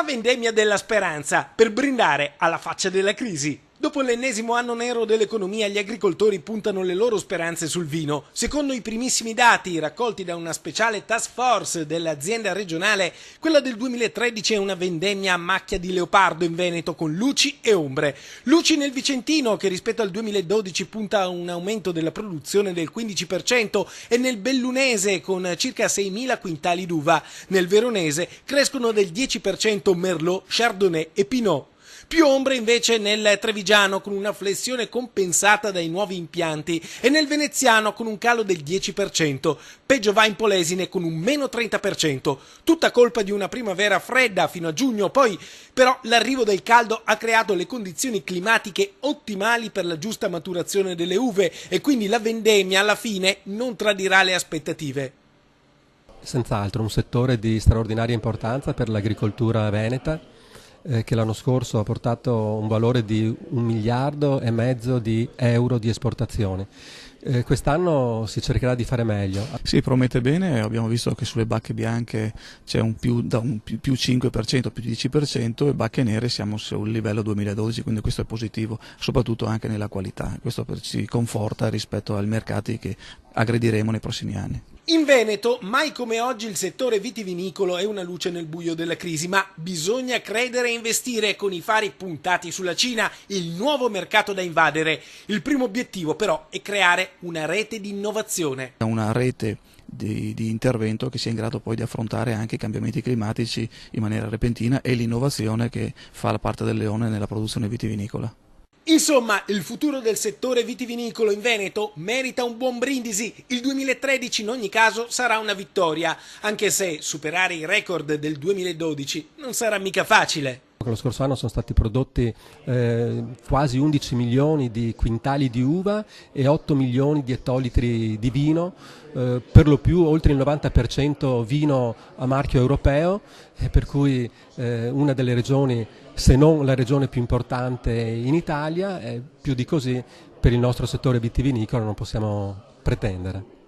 La vendemmia della speranza per brindare alla faccia della crisi. Dopo l'ennesimo anno nero dell'economia, gli agricoltori puntano le loro speranze sul vino. Secondo i primissimi dati raccolti da una speciale task force dell'azienda regionale, quella del 2013 è una vendemmia a macchia di leopardo in Veneto con luci e ombre. Luci nel Vicentino, che rispetto al 2012 punta a un aumento della produzione del 15%, e nel Bellunese con circa 6.000 quintali d'uva. Nel Veronese crescono del 10% Merlot, Chardonnay e Pinot. Più ombre invece nel Trevigiano, con una flessione compensata dai nuovi impianti, e nel Veneziano con un calo del 10%. Peggio va in Polesine con un meno 30%. Tutta colpa di una primavera fredda fino a giugno, poi però l'arrivo del caldo ha creato le condizioni climatiche ottimali per la giusta maturazione delle uve e quindi la vendemmia alla fine non tradirà le aspettative. Senz'altro un settore di straordinaria importanza per l'agricoltura veneta, che l'anno scorso ha portato un valore di 1,5 miliardi di euro di esportazioni. Quest'anno si cercherà di fare meglio. Sì, promette bene, abbiamo visto che sulle bacche bianche c'è un più 5%, più 10%, e bacche nere siamo sul livello 2012, quindi questo è positivo, soprattutto anche nella qualità. Questo ci conforta rispetto ai mercati che aggrediremo nei prossimi anni. In Veneto, mai come oggi, il settore vitivinicolo è una luce nel buio della crisi, ma bisogna credere e investire con i fari puntati sulla Cina, il nuovo mercato da invadere. Il primo obiettivo però è creare una rete di innovazione. Una rete di intervento che sia in grado poi di affrontare anche i cambiamenti climatici in maniera repentina e l'innovazione che fa la parte del leone nella produzione vitivinicola. Insomma, il futuro del settore vitivinicolo in Veneto merita un buon brindisi. Il 2013 in ogni caso sarà una vittoria, anche se superare i record del 2012 non sarà mica facile. Lo scorso anno sono stati prodotti quasi 11 milioni di quintali di uva e 8 milioni di ettolitri di vino, per lo più oltre il 90% vino a marchio europeo, per cui una delle regioni, se non la regione più importante in Italia, più di così per il nostro settore vitivinicolo non possiamo pretendere.